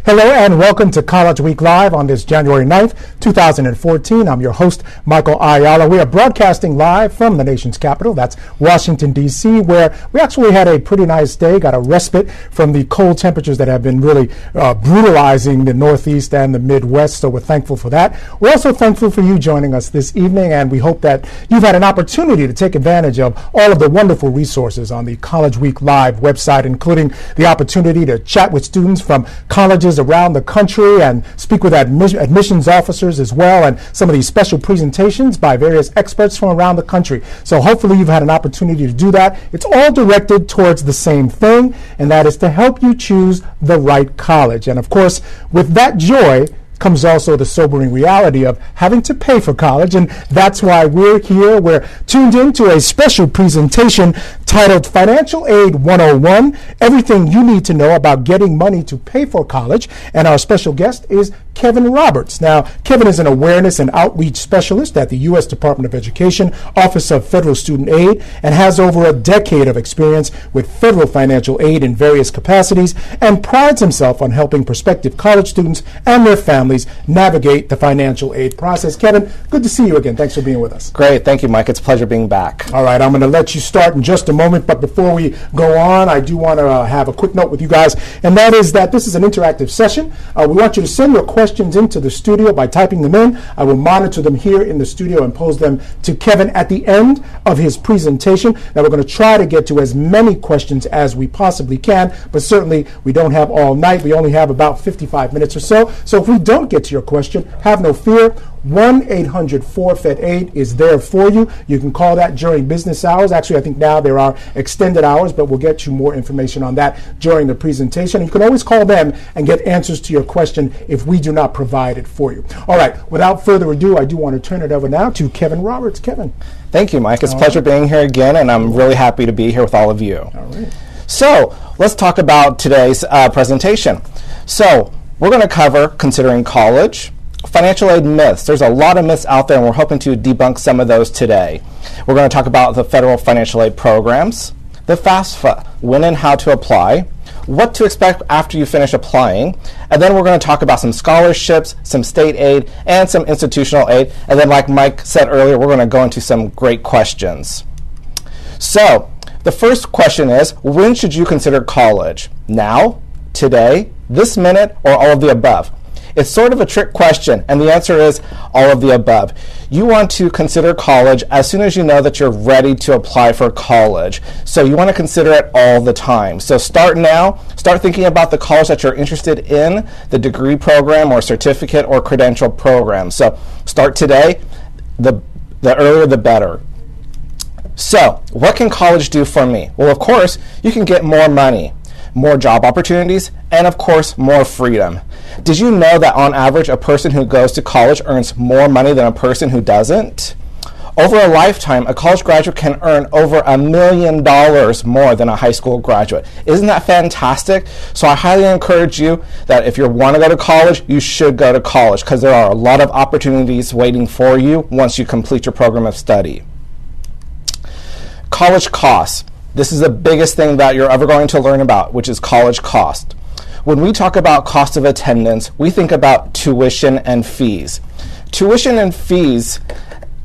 Hello and welcome to College Week Live on this January 9th, 2014. I'm your host, Michael Ayala. We are broadcasting live from the nation's capital, that's Washington, D.C., where we actually had a pretty nice day, got a respite from the cold temperatures that have been really brutalizing the Northeast and the Midwest, so we're thankful for that. We're also thankful for you joining us this evening, and we hope that you've had an opportunity to take advantage of all of the wonderful resources on the College Week Live website, including the opportunity to chat with students from colleges around the country and speak with admissions officers as well, and some of these special presentations by various experts from around the country. So hopefully you've had an opportunity to do that. It's all directed towards the same thing, and that is to help you choose the right college. And of course, with that joy comes also the sobering reality of having to pay for college, and that's why we're here. We're tuned into a special presentation titled Financial Aid 101, Everything You Need to Know About Getting Money to Pay for College, and our special guest is Kevin Roberts. Now, Kevin is an awareness and outreach specialist at the U.S. Department of Education, Office of Federal Student Aid, and has over a decade of experience with federal financial aid in various capacities, and prides himself on helping prospective college students and their families navigate the financial aid process. Kevin, good to see you again. Thanks for being with us. Great. Thank you, Mike. It's a pleasure being back. All right. I'm going to let you start in just a moment, but before we go on, I do want to have a quick note with you guys, and that is that this is an interactive session. We want you to send your questions into the studio by typing them in. I will monitor them here in the studio and pose them to Kevin at the end of his presentation. Now, we're going to try to get to as many questions as we possibly can, but certainly we don't have all night. We only have about 55 minutes or so. So if we don't get to your question, have no fear. 1-800-4FED-8 is there for you. You can call that during business hours. Actually, I think now there are extended hours, but we'll get you more information on that during the presentation. You can always call them and get answers to your question if we do not provide it for you. All right, without further ado, I do want to turn it over now to Kevin Roberts. Kevin. Thank you, Mike. It's a pleasure being here again, and I'm really happy to be here with all of you. All right. So let's talk about today's presentation. So we're going to cover considering college, financial aid myths. There's a lot of myths out there, and we're hoping to debunk some of those today. We're going to talk about the federal financial aid programs, the FAFSA, when and how to apply, what to expect after you finish applying, and then we're going to talk about some scholarships, some state aid, and some institutional aid. And then, like Mike said earlier, we're going to go into some great questions. So the first question is, when should you consider college? Now, today, this minute, or all of the above? It's sort of a trick question, and the answer is all of the above. You want to consider college as soon as you know that you're ready to apply for college. So you want to consider it all the time. So start now. Start thinking about the college that you're interested in, the degree program or certificate or credential program. So start today. The earlier, the better. So what can college do for me? Well, of course, you can get more money, more job opportunities, and of course, more freedom. Did you know that on average, a person who goes to college earns more money than a person who doesn't? Over a lifetime, a college graduate can earn over $1 million more than a high school graduate. Isn't that fantastic? So I highly encourage you that if you want to go to college, you should go to college, because there are a lot of opportunities waiting for you once you complete your program of study. College costs. This is the biggest thing that you're ever going to learn about, which is college cost. When we talk about cost of attendance, we think about tuition and fees. Tuition and fees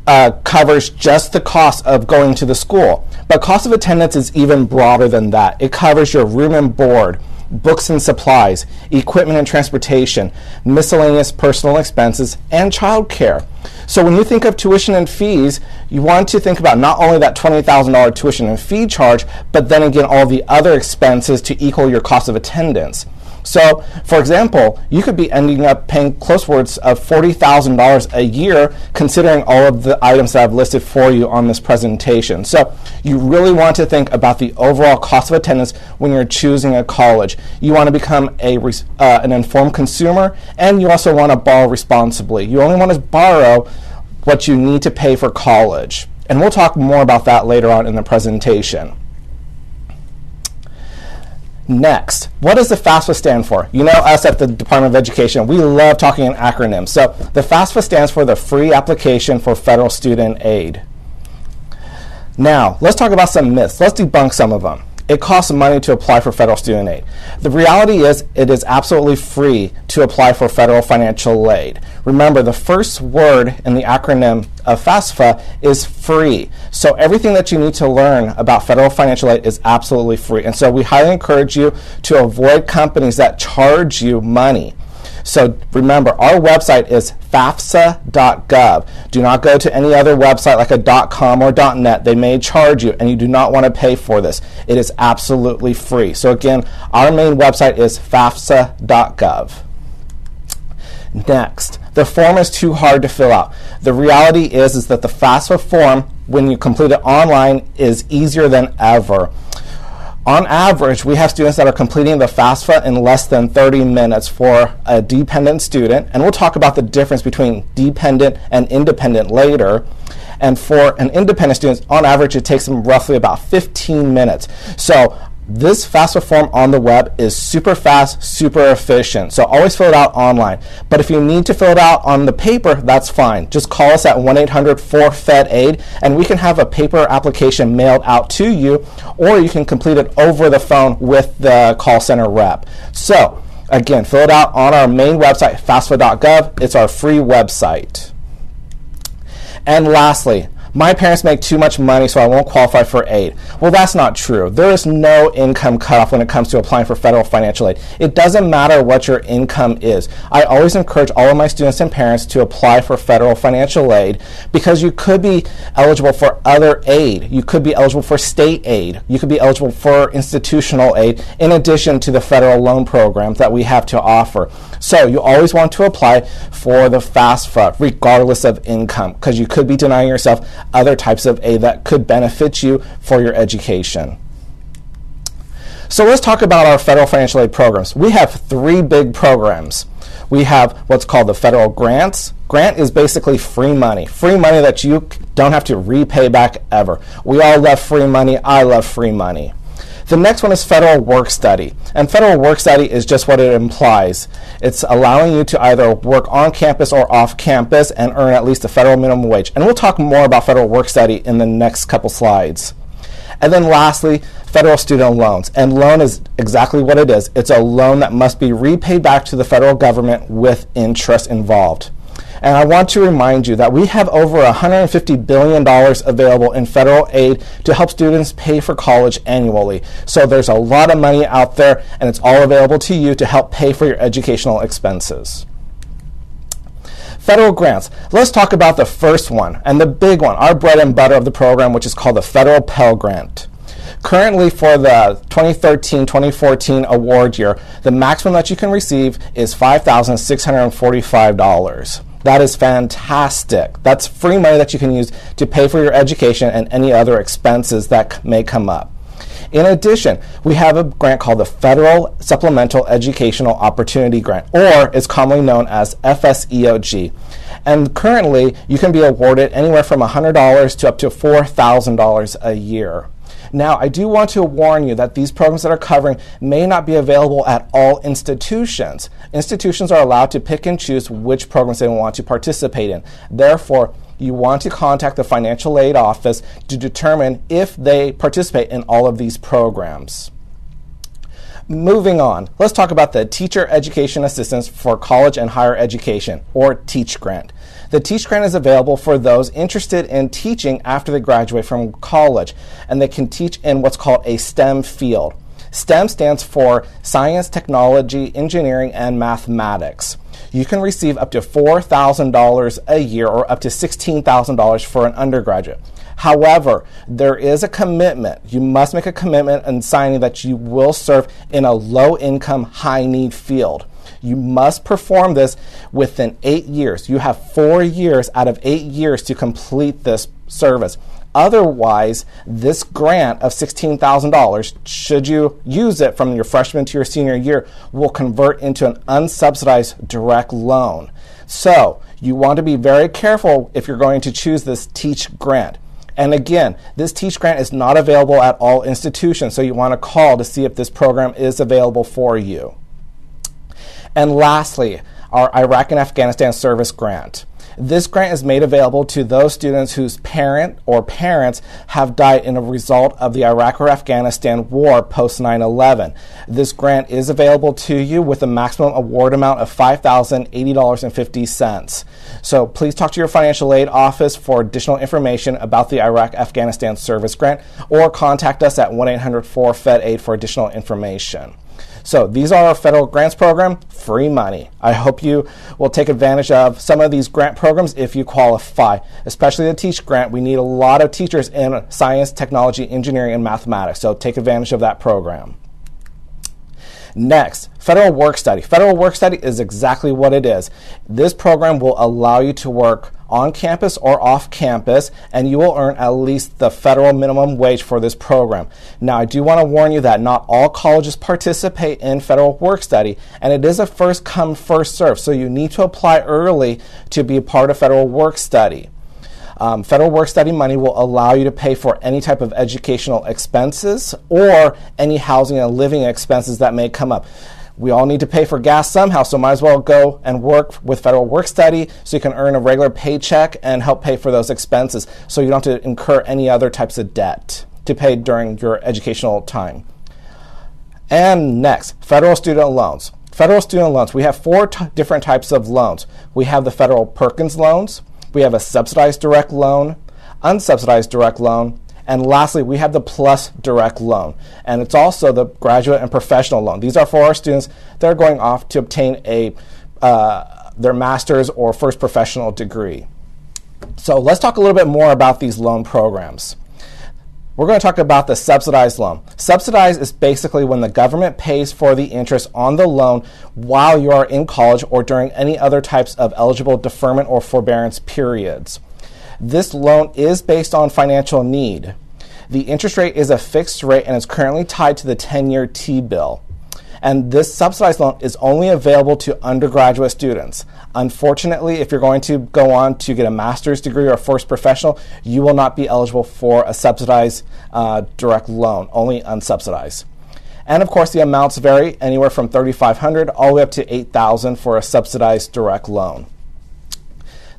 covers just the cost of going to the school, but cost of attendance is even broader than that. It covers your room and board, books and supplies, equipment and transportation, miscellaneous personal expenses, and childcare. So when you think of tuition and fees, you want to think about not only that $20,000 tuition and fee charge, but then again all the other expenses to equal your cost of attendance. So, for example, you could be ending up paying close words of $40,000 a year, considering all of the items that I've listed for you on this presentation. So you really want to think about the overall cost of attendance when you're choosing a college. You want to become an informed consumer, and you also want to borrow responsibly. You only want to borrow what you need to pay for college. And we'll talk more about that later on in the presentation. Next, what does the FAFSA stand for? You know us at the Department of Education, we love talking in acronyms. So the FAFSA stands for the Free Application for Federal Student Aid. Now, let's talk about some myths. Let's debunk some of them. it costs money to apply for federal student aid. The reality is it is absolutely free to apply for federal financial aid. Remember, the first word in the acronym of FAFSA is free. So everything that you need to learn about federal financial aid is absolutely free. And so we highly encourage you to avoid companies that charge you money. So remember, our website is fafsa.gov. Do not go to any other website like a .com or .net. They may charge you, and you do not want to pay for this. It is absolutely free. So again, our main website is fafsa.gov. Next, the form is too hard to fill out. The reality is that the FAFSA form, when you complete it online, is easier than ever. On average, we have students that are completing the FAFSA in less than 30 minutes for a dependent student, and we'll talk about the difference between dependent and independent later. And for an independent student, on average, it takes them roughly about 15 minutes. So this FAFSA form on the web is super fast, super efficient. So always fill it out online. But if you need to fill it out on the paper, that's fine. Just call us at 1-800-4FED-AID, and we can have a paper application mailed out to you, or you can complete it over the phone with the call center rep. So again, fill it out on our main website, fafsa.gov. It's our free website. And lastly, my parents make too much money, so I won't qualify for aid. Well, that's not true. There is no income cutoff when it comes to applying for federal financial aid. It doesn't matter what your income is. I always encourage all of my students and parents to apply for federal financial aid because you could be eligible for other aid. You could be eligible for state aid. You could be eligible for institutional aid in addition to the federal loan programs that we have to offer. So you always want to apply for the FAFSA regardless of income, because you could be denying yourself other types of aid that could benefit you for your education. So let's talk about our federal financial aid programs. We have 3 big programs. We have what's called the federal grants. Grant is basically free money that you don't have to repay back ever. We all love free money. I love free money. The next one is federal work study. And federal work study is just what it implies. It's allowing you to either work on campus or off campus and earn at least a federal minimum wage. And we'll talk more about federal work study in the next couple slides. And then lastly, federal student loans. And loan is exactly what it is. It's a loan that must be repaid back to the federal government with interest involved. And I want to remind you that we have over $150 billion available in federal aid to help students pay for college annually. So there's a lot of money out there, and it's all available to you to help pay for your educational expenses. Federal grants. Let's talk about the first one, and the big one, our bread and butter of the program, which is called the Federal Pell Grant. Currently, for the 2013-2014 award year, the maximum that you can receive is $5,645. That is fantastic. That's free money that you can use to pay for your education and any other expenses that may come up. In addition, we have a grant called the Federal Supplemental Educational Opportunity Grant, or it's commonly known as FSEOG. And currently, you can be awarded anywhere from $100 to up to $4,000 a year. Now, I do want to warn you that these programs that are covering may not be available at all institutions. Institutions are allowed to pick and choose which programs they want to participate in. Therefore, you want to contact the financial aid office to determine if they participate in all of these programs. Moving on, let's talk about the Teacher Education Assistance for College and Higher Education, or TEACH grant. The TEACH grant is available for those interested in teaching after they graduate from college, and they can teach in what's called a STEM field. STEM stands for Science, Technology, Engineering, and Mathematics. You can receive up to $4,000 a year or up to $16,000 for an undergraduate. However, there is a commitment. You must make a commitment in signing that you will serve in a low-income, high-need field. You must perform this within 8 years. You have 4 years out of 8 years to complete this service. Otherwise, this grant of $16,000, should you use it from your freshman to your senior year, will convert into an unsubsidized direct loan. So you want to be very careful if you're going to choose this TEACH grant. And again, this TEACH grant is not available at all institutions, so you want to call to see if this program is available for you. And lastly, our Iraq and Afghanistan Service Grant. This grant is made available to those students whose parent or parents have died in a result of the Iraq or Afghanistan war post 9/11. This grant is available to you with a maximum award amount of $5,080.50. So please talk to your financial aid office for additional information about the Iraq-Afghanistan Service Grant, or contact us at 1-800-4FED-AID for additional information. So these are our federal grants program, free money. I hope you will take advantage of some of these grant programs if you qualify, especially the Teach Grant. We need a lot of teachers in science, technology, engineering, and mathematics, so take advantage of that program. Next, federal work study. Federal work study is exactly what it is. This program will allow you to work on campus or off campus, and you will earn at least the federal minimum wage for this program. Now, I do want to warn you that not all colleges participate in federal work study, and it is a first come, first serve, so you need to apply early to be a part of federal work study. Federal work study money will allow you to pay for any type of educational expenses or any housing and living expenses that may come up. We all need to pay for gas somehow, so might as well go and work with federal work study so you can earn a regular paycheck and help pay for those expenses so you don't have to incur any other types of debt to pay during your educational time. And next, federal student loans. Federal student loans, we have four different types of loans. We have the federal Perkins loans, we have a subsidized direct loan, unsubsidized direct loan, and lastly, we have the PLUS direct loan. And it's also the graduate and professional loan. These are for our students that are going off to obtain their master's or first professional degree. So let's talk a little bit more about these loan programs. We're going to talk about the subsidized loan. Subsidized is basically when the government pays for the interest on the loan while you are in college or during any other types of eligible deferment or forbearance periods. This loan is based on financial need. The interest rate is a fixed rate and is currently tied to the 10-year T-bill. And this subsidized loan is only available to undergraduate students. Unfortunately, if you're going to go on to get a master's degree or a first professional, you will not be eligible for a subsidized direct loan, only unsubsidized. And of course, the amounts vary anywhere from $3,500 all the way up to $8,000 for a subsidized direct loan.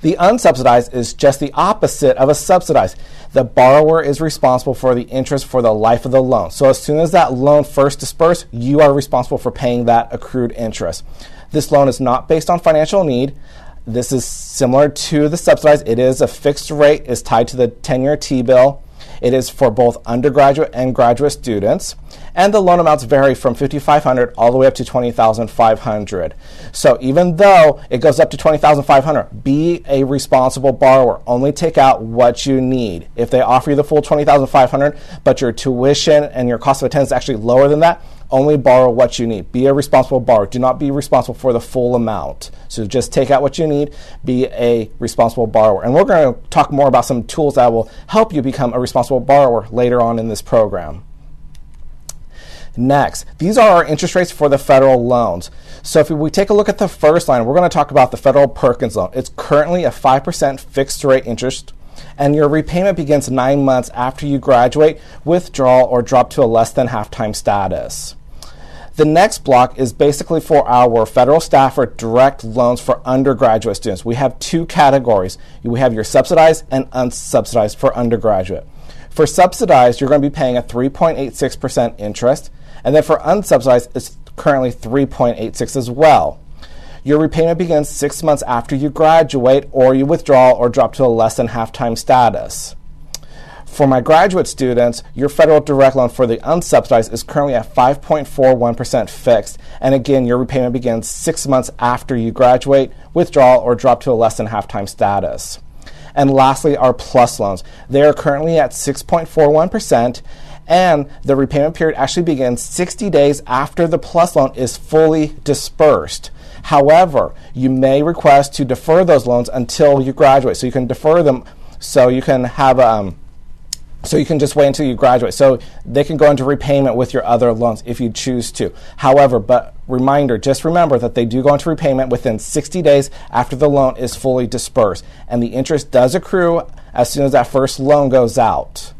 The unsubsidized is just the opposite of a subsidized. The borrower is responsible for the interest for the life of the loan. So as soon as that loan first dispersed, you are responsible for paying that accrued interest. This loan is not based on financial need. This is similar to the subsidized. It is a fixed rate, is tied to the 10-year T-bill. It is for both undergraduate and graduate students. And the loan amounts vary from $5,500 all the way up to $20,500. So even though it goes up to $20,500, be a responsible borrower. Only take out what you need. If they offer you the full $20,500, but your tuition and your cost of attendance is actually lower than that, only borrow what you need. Be a responsible borrower. Do not be responsible for the full amount. So just take out what you need. Be a responsible borrower. And we're going to talk more about some tools that will help you become a responsible borrower later on in this program. Next, these are our interest rates for the federal loans. So if we take a look at the first line, we're going to talk about the federal Perkins loan. It's currently a 5% fixed rate interest, and your repayment begins 9 months after you graduate, withdraw, or drop to a less than half-time status. The next block is basically for our federal staff or direct loans for undergraduate students. We have two categories. We have your subsidized and unsubsidized for undergraduate. For subsidized, you're going to be paying a 3.86% interest, and then for unsubsidized, it's currently 3.86 as well. Your repayment begins 6 months after you graduate, or you withdraw or drop to a less than half-time status. For my graduate students, your federal direct loan for the unsubsidized is currently at 5.41% fixed, and again, your repayment begins 6 months after you graduate, withdraw, or drop to a less than half-time status. And lastly, our PLUS loans. They are currently at 6.41%, and the repayment period actually begins 60 days after the PLUS loan is fully dispersed. However, you may request to defer those loans until you graduate. So you can defer them so you can have so you can just wait until you graduate. So they can go into repayment with your other loans if you choose to. However, but reminder, just remember that they do go into repayment within 60 days after the loan is fully dispersed. And the interest does accrue as soon as that first loan goes out.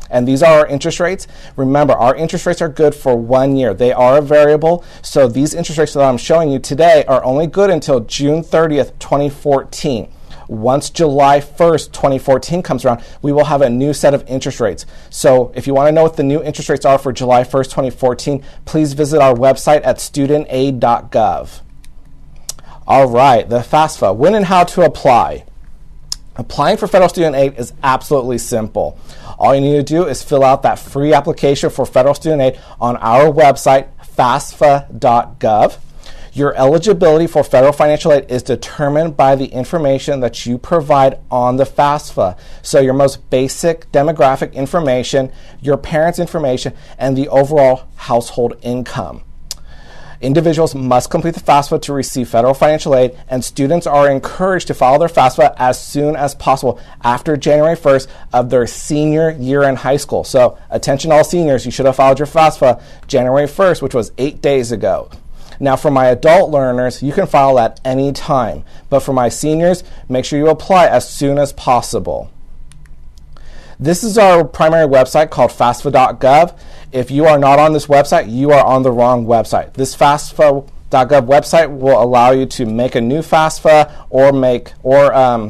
And these are our interest rates. Remember, our interest rates are good for 1 year. They are a variable, so these interest rates that I'm showing you today are only good until June 30th, 2014. Once July 1st, 2014 comes around, we will have a new set of interest rates. So if you want to know what the new interest rates are for July 1st, 2014, please visit our website at studentaid.gov. All right, the FAFSA. When and how to apply. Applying for federal student aid is absolutely simple. All you need to do is fill out that free application for federal student aid on our website, FAFSA.gov. Your eligibility for federal financial aid is determined by the information that you provide on the FAFSA. So your most basic demographic information, your parents' information, and the overall household income. Individuals must complete the FAFSA to receive federal financial aid, and students are encouraged to file their FAFSA as soon as possible after January 1st of their senior year in high school. So attention all seniors, you should have filed your FAFSA January 1st, which was 8 days ago. Now, for my adult learners, you can file at any time. But for my seniors, make sure you apply as soon as possible. This is our primary website called FAFSA.gov. If you are not on this website, you are on the wrong website. This FAFSA.gov website will allow you to make a new FAFSA or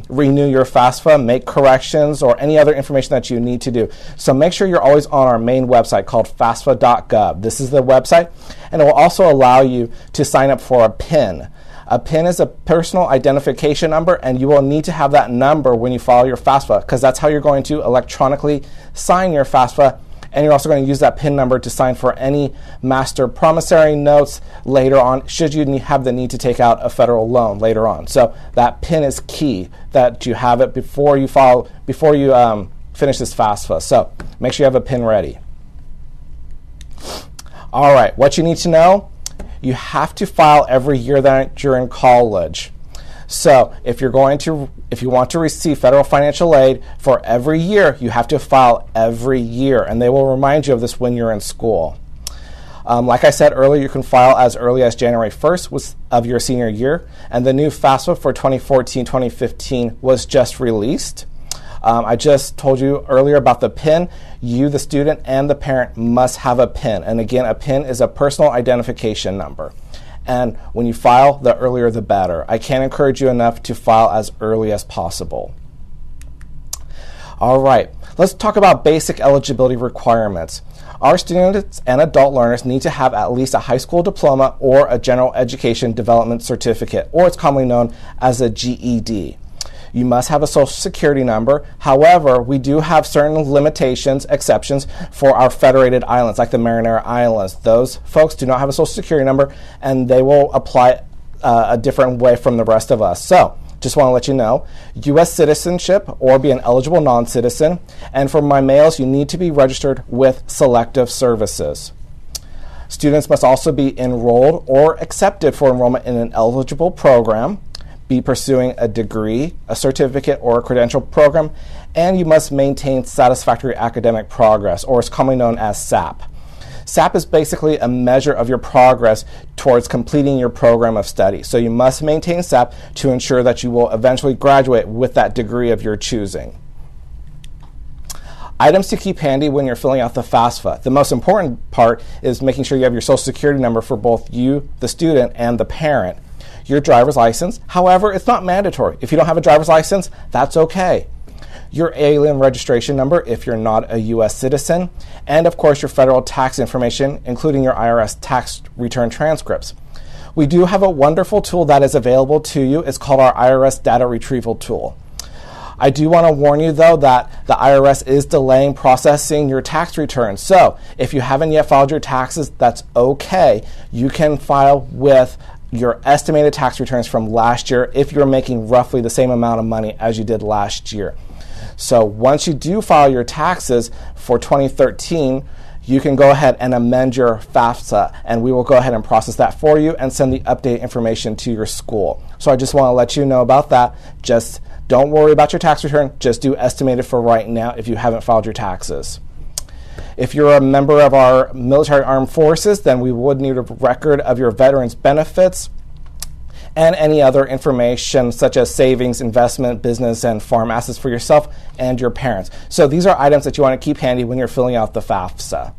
renew your FAFSA, make corrections, or any other information that you need to do. So make sure you're always on our main website called FAFSA.gov. This is the website, and it will also allow you to sign up for a PIN. A PIN is a personal identification number, and you will need to have that number when you file your FAFSA, because that's how you're going to electronically sign your FAFSA. And you're also going to use that PIN number to sign for any master promissory notes later on, should you have the need to take out a federal loan later on. So that PIN is key, that you have it before you finish this FAFSA. So make sure you have a PIN ready. All right, what you need to know, you have to file every year that you're in college. So if you want to receive federal financial aid for every year, you have to file every year, and they will remind you of this when you're in school. Like I said earlier, you can file as early as January 1st of your senior year, and the new FAFSA for 2014-2015 was just released. I just told you earlier about the PIN. You, the student, and the parent must have a PIN. And again, a PIN is a personal identification number. And when you file, the earlier the better. I can't encourage you enough to file as early as possible. All right, let's talk about basic eligibility requirements. Our students and adult learners need to have at least a high school diploma or a general education development certificate, or it's commonly known as a GED. You must have a social security number. However, we do have certain limitations, exceptions for our federated islands, like the Marinara Islands. Those folks do not have a social security number, and they will apply a different way from the rest of us. So, just want to let you know, U.S. citizenship or be an eligible non-citizen. And for my males, you need to be registered with Selective Services. Students must also be enrolled or accepted for enrollment in an eligible program, be pursuing a degree, a certificate, or a credential program, and you must maintain satisfactory academic progress, or it's commonly known as SAP. SAP is basically a measure of your progress towards completing your program of study. So you must maintain SAP to ensure that you will eventually graduate with that degree of your choosing. Items to keep handy when you're filling out the FAFSA. The most important part is making sure you have your social security number for both you, the student, and the parent. Your driver's license. However, it's not mandatory. If you don't have a driver's license, that's okay. Your alien registration number if you're not a U.S. citizen, and of course your federal tax information, including your IRS tax return transcripts. We do have a wonderful tool that is available to you. It's called our IRS data retrieval tool. I do want to warn you, though, that the IRS is delaying processing your tax returns. So if you haven't yet filed your taxes, that's okay. You can file with your estimated tax returns from last year if you're making roughly the same amount of money as you did last year. So once you do file your taxes for 2013, you can go ahead and amend your FAFSA, and we will go ahead and process that for you and send the updated information to your school. So I just want to let you know about that. Just don't worry about your tax return. Just do estimated for right now if you haven't filed your taxes. If you're a member of our military armed forces, then we would need a record of your veterans benefits. and any other information such as savings, investment, business, and farm assets for yourself and your parents. So these are items that you want to keep handy when you're filling out the FAFSA.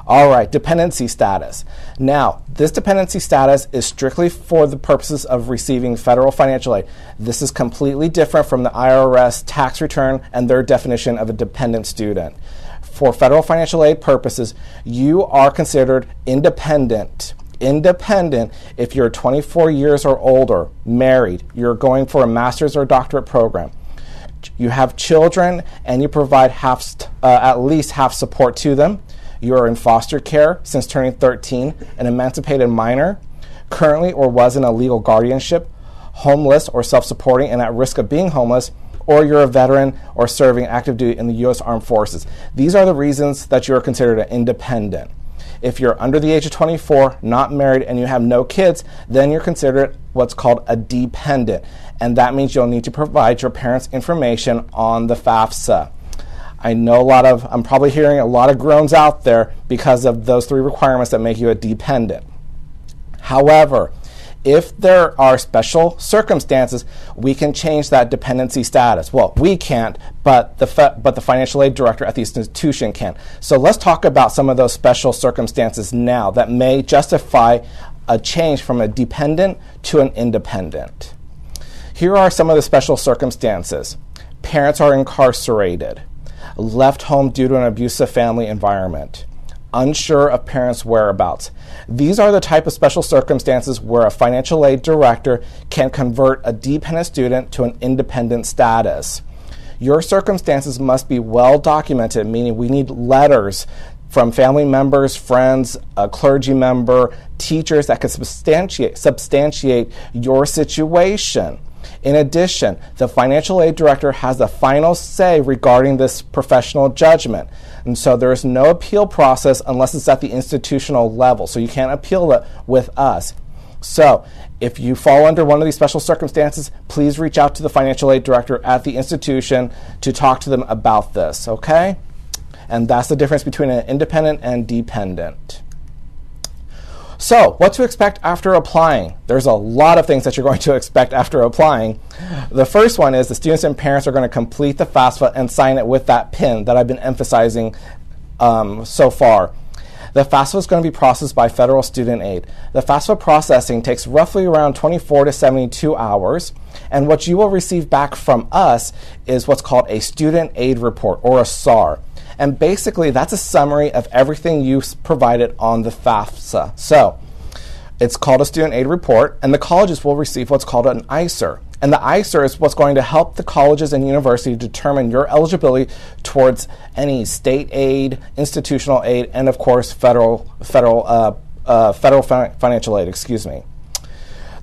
All right, dependency status. Now, this dependency status is strictly for the purposes of receiving federal financial aid. This is completely different from the IRS tax return and their definition of a dependent student. For federal financial aid purposes, you are considered independent. Independent if you're 24 years or older, married, you're going for a master's or doctorate program, you have children, and you provide at least half support to them. You are in foster care since turning 13, an emancipated minor, currently or was in a legal guardianship, homeless or self-supporting and at risk of being homeless, or you're a veteran or serving active duty in the U.S. Armed Forces. These are the reasons that you are considered an independent. If you're under the age of 24, not married, and you have no kids, then you're considered what's called a dependent. And that means you'll need to provide your parents' information on the FAFSA. I know I'm probably hearing a lot of groans out there because of those three requirements that make you a dependent. However, if there are special circumstances, we can change that dependency status. Well, we can't, but the financial aid director at the institution can. So let's talk about some of those special circumstances now that may justify a change from a dependent to an independent. Here are some of the special circumstances. Parents are incarcerated, left home due to an abusive family environment, unsure of parents' whereabouts. These are the type of special circumstances where a financial aid director can convert a dependent student to an independent status. Your circumstances must be well documented, meaning we need letters from family members, friends, a clergy member, teachers that can substantiate your situation. In addition, the financial aid director has the final say regarding this professional judgment. And so there is no appeal process unless it's at the institutional level. So you can't appeal it with us. So if you fall under one of these special circumstances, please reach out to the financial aid director at the institution to talk to them about this, okay? And that's the difference between an independent and dependent. So, what to expect after applying? There's a lot of things that you're going to expect after applying. The first one is the students and parents are going to complete the FAFSA and sign it with that PIN that I've been emphasizing so far. The FAFSA is going to be processed by Federal Student Aid. The FAFSA processing takes roughly around 24 to 72 hours, and what you will receive back from us is what's called a Student Aid Report, or a SAR. And basically, that's a summary of everything you provided on the FAFSA. So, it's called a Student Aid Report, and the colleges will receive what's called an ICER. And the ICER is what's going to help the colleges and universities determine your eligibility towards any state aid, institutional aid, and of course, federal financial aid,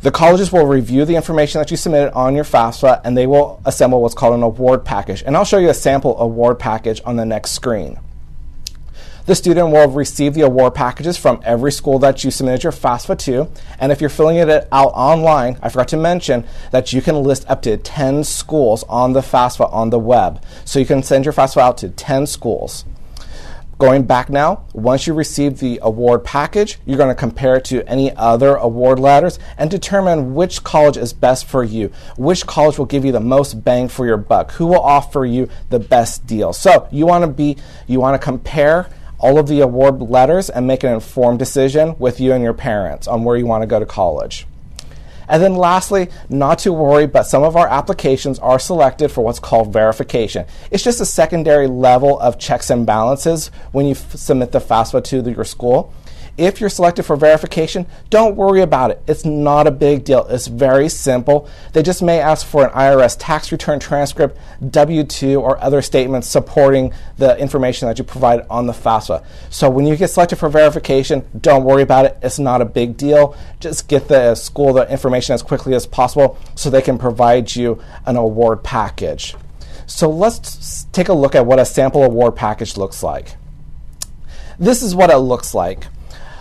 The colleges will review the information that you submitted on your FAFSA, and they will assemble what's called an award package. And I'll show you a sample award package on the next screen. The student will receive the award packages from every school that you submitted your FAFSA to. And if you're filling it out online, I forgot to mention that you can list up to 10 schools on the FAFSA on the web. So you can send your FAFSA out to 10 schools. Going back now, once you receive the award package, you're going to compare it to any other award letters and determine which college is best for you, which college will give you the most bang for your buck, who will offer you the best deal. So you want to compare all of the award letters and make an informed decision with you and your parents on where you want to go to college. And then lastly, not to worry, but some of our applications are selected for what's called verification. It's just a secondary level of checks and balances when you submit the FAFSA to your school. If you're selected for verification, don't worry about it. It's not a big deal. It's very simple. They just may ask for an IRS tax return transcript, W-2, or other statements supporting the information that you provided on the FAFSA. So when you get selected for verification, don't worry about it. It's not a big deal. Just get the school the information as quickly as possible so they can provide you an award package. So let's take a look at what a sample award package looks like. This is what it looks like.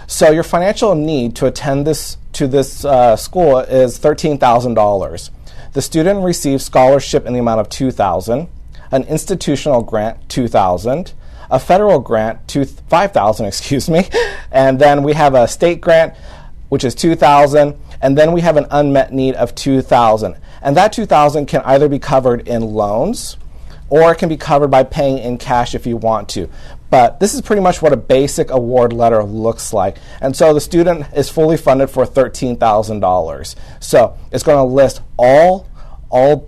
So your financial need to attend this school is $13,000. The student receives scholarship in the amount of $2,000, an institutional grant $2,000, a federal grant $5,000, and then we have a state grant which is $2,000, And then we have an unmet need of $2,000. And that $2,000 can either be covered in loans or it can be covered by paying in cash if you want to. But this is pretty much what a basic award letter looks like. And so the student is fully funded for $13,000. So it's going to list all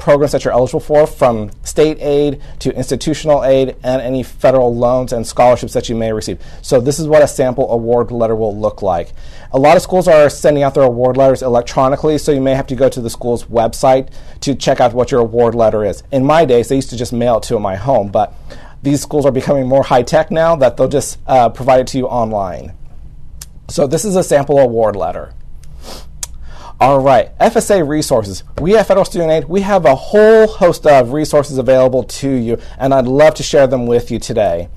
programs that you're eligible for, from state aid to institutional aid and any federal loans and scholarships that you may receive. So this is what a sample award letter will look like. A lot of schools are sending out their award letters electronically, so you may have to go to the school's website to check out what your award letter is. In my days, they used to just mail it to my home, but these schools are becoming more high-tech now that they'll just provide it to you online. So this is a sample award letter. All right, FSA resources. We at Federal Student Aid, we have a whole host of resources available to you, and I'd love to share them with you today.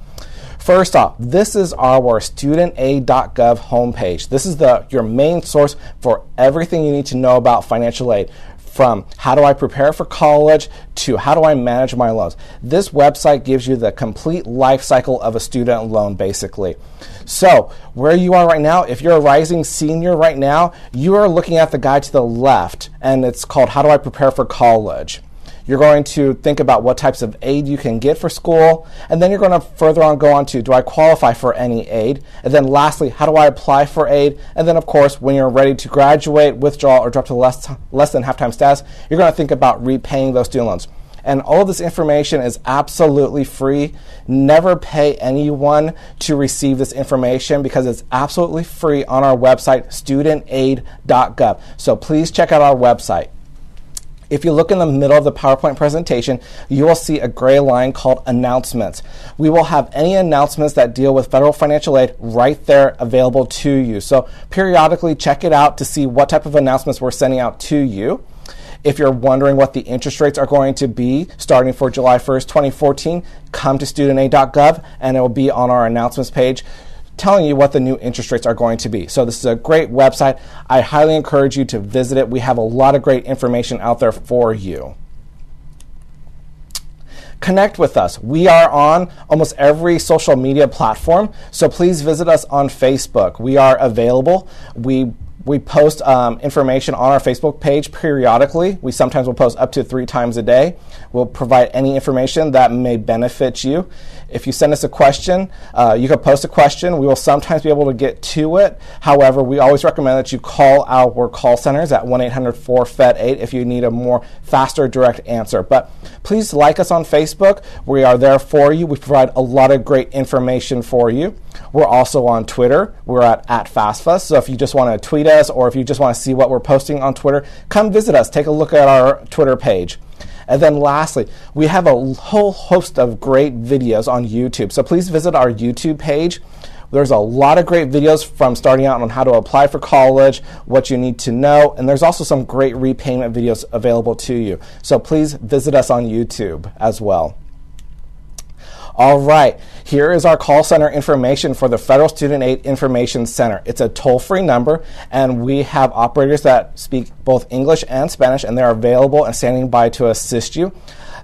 First off, this is our studentaid.gov homepage. This is your main source for everything you need to know about financial aid, from how do I prepare for college to how do I manage my loans. This website gives you the complete life cycle of a student loan, basically. So where you are right now, if you're a rising senior right now, you are looking at the guide to the left, and it's called How Do I Prepare for College? You're going to think about what types of aid you can get for school, and then you're going to further on go on to, do I qualify for any aid? And then lastly, how do I apply for aid? And then of course, when you're ready to graduate, withdraw, or drop to less than half-time status, you're going to think about repaying those student loans. And all of this information is absolutely free. Never pay anyone to receive this information because it's absolutely free on our website, studentaid.gov. So please check out our website. If you look in the middle of the PowerPoint presentation, you will see a gray line called Announcements. We will have any announcements that deal with federal financial aid right there available to you. So periodically check it out to see what type of announcements we're sending out to you. If you're wondering what the interest rates are going to be starting for July 1st, 2014, come to studentaid.gov and it will be on our announcements page telling you what the new interest rates are going to be. So this is a great website. I highly encourage you to visit it. We have a lot of great information out there for you. Connect with us. We are on almost every social media platform, so please visit us on Facebook. We are available. We post information on our Facebook page periodically. We sometimes will post up to 3 times a day. We'll provide any information that may benefit you. If you send us a question, you can post a question. We will sometimes be able to get to it. However, we always recommend that you call our call centers at 1-800-4FED8 if you need a more faster, direct answer. But please like us on Facebook. We are there for you. We provide a lot of great information for you. We're also on Twitter. We're at FastFuzz. So if you just want to tweet us or if you just want to see what we're posting on Twitter, come visit us. Take a look at our Twitter page. And then lastly, we have a whole host of great videos on YouTube. So please visit our YouTube page. There's a lot of great videos from starting out on how to apply for college, what you need to know, and there's also some great repayment videos available to you. So please visit us on YouTube as well. All right, here is our call center information for the Federal Student Aid Information Center. It's a toll-free number, and we have operators that speak both English and Spanish, and they're available and standing by to assist you.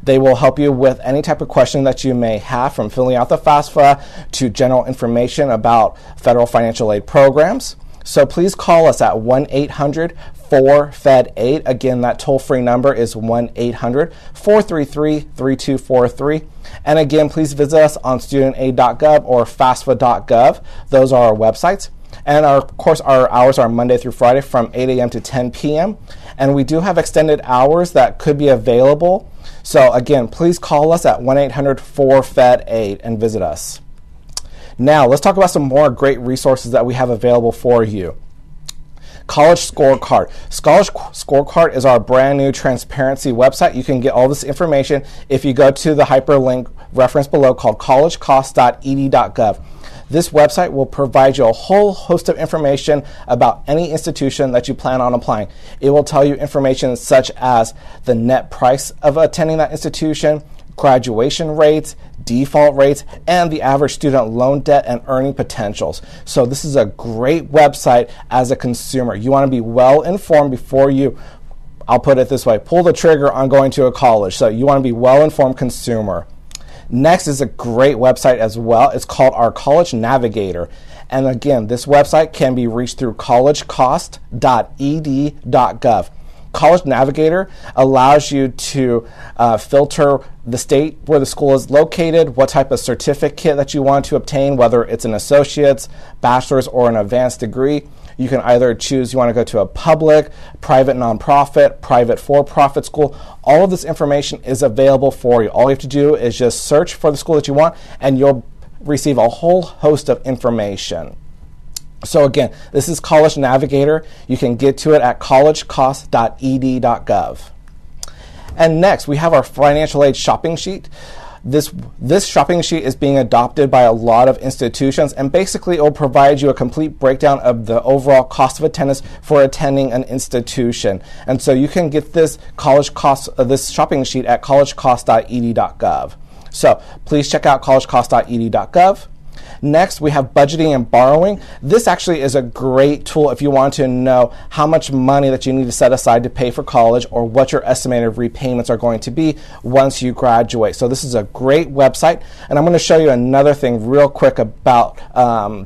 They will help you with any type of question that you may have, from filling out the FAFSA to general information about federal financial aid programs. So please call us at 1-800-4FED8. Again, that toll-free number is 1-800-433-3243. And again, please visit us on studentaid.gov or FAFSA.gov. Those are our websites. And of course, our hours are Monday through Friday from 8 a.m. to 10 p.m. And we do have extended hours that could be available. So again, please call us at 1-800-4FED8 and visit us. Now, let's talk about some more great resources that we have available for you. College Scorecard. College Scorecard is our brand new transparency website. You can get all this information if you go to the hyperlink reference below called collegecost.ed.gov. This website will provide you a whole host of information about any institution that you plan on applying. It will tell you information such as the net price of attending that institution, graduation rates, default rates, and the average student loan debt and earning potentials. So this is a great website as a consumer. You want to be well informed before you, I'll put it this way, pull the trigger on going to a college. So you want to be well informed consumer. Next is a great website as well. It's called our College Navigator. And again, this website can be reached through collegecost.ed.gov. College Navigator allows you to filter the state where the school is located, what type of certificate that you want to obtain, whether it's an associate's, bachelor's, or an advanced degree. You can either choose you want to go to a public, private nonprofit, private for-profit school. All of this information is available for you. All you have to do is just search for the school that you want, and you'll receive a whole host of information. So again, this is College Navigator. You can get to it at collegecost.ed.gov. And next, we have our financial aid shopping sheet. This shopping sheet is being adopted by a lot of institutions, and basically it will provide you a complete breakdown of the overall cost of attendance for attending an institution. And so you can get this this shopping sheet at collegecost.ed.gov. So please check out collegecost.ed.gov. Next, we have budgeting and borrowing. This actually is a great tool if you want to know how much money that you need to set aside to pay for college, or what your estimated repayments are going to be once you graduate. So this is a great website, and I'm going to show you another thing real quick about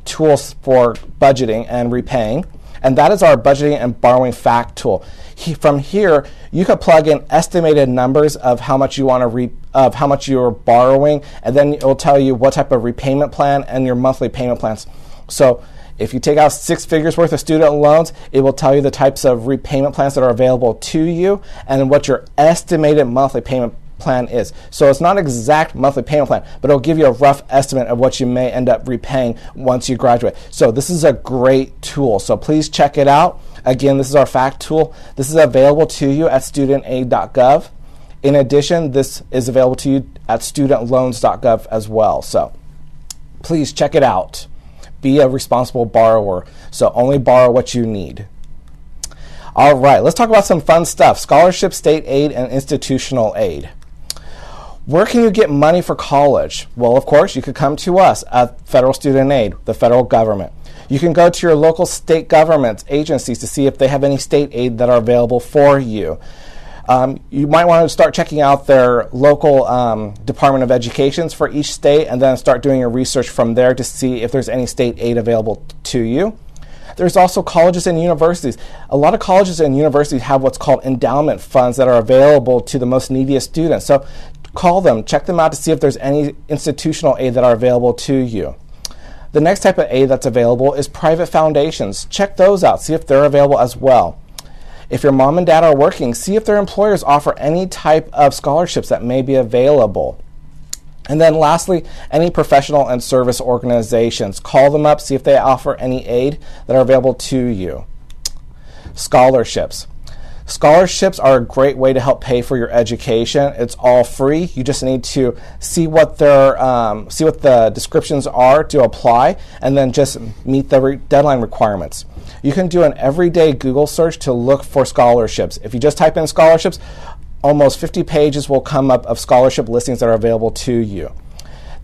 tools for budgeting and repaying, and that is our budgeting and borrowing fact tool. From here, you can plug in estimated numbers of how much you want to of how much you're borrowing, and then it will tell you what type of repayment plan and your monthly payment plans. So if you take out 6 figures worth of student loans, it will tell you the types of repayment plans that are available to you and what your estimated monthly payment plan is. So it's not an exact monthly payment plan, but it'll give you a rough estimate of what you may end up repaying once you graduate. So this is a great tool. So please check it out. Again, this is our fact tool. This is available to you at studentaid.gov. In addition, this is available to you at studentloans.gov as well. So please check it out. Be a responsible borrower. So only borrow what you need. All right, let's talk about some fun stuff. Scholarship, state aid, and institutional aid. Where can you get money for college? Well, of course, you could come to us at Federal Student Aid, the federal government. You can go to your local state government agencies to see if they have any state aid that are available for you. You might want to start checking out their local Department of Educations for each state, and then start doing your research from there to see if there's any state aid available to you. There's also colleges and universities. A lot of colleges and universities have what's called endowment funds that are available to the most neediest students. So call them, check them out to see if there's any institutional aid that are available to you. The next type of aid that's available is private foundations. Check those out, see if they're available as well. If your mom and dad are working, see if their employers offer any type of scholarships that may be available. And then lastly, any professional and service organizations. Call them up, see if they offer any aid that are available to you. Scholarships. Scholarships are a great way to help pay for your education. It's all free. You just need to see what the descriptions are to apply, and then just meet the deadline requirements. You can do an everyday Google search to look for scholarships. If you just type in scholarships, almost 50 pages will come up of scholarship listings that are available to you.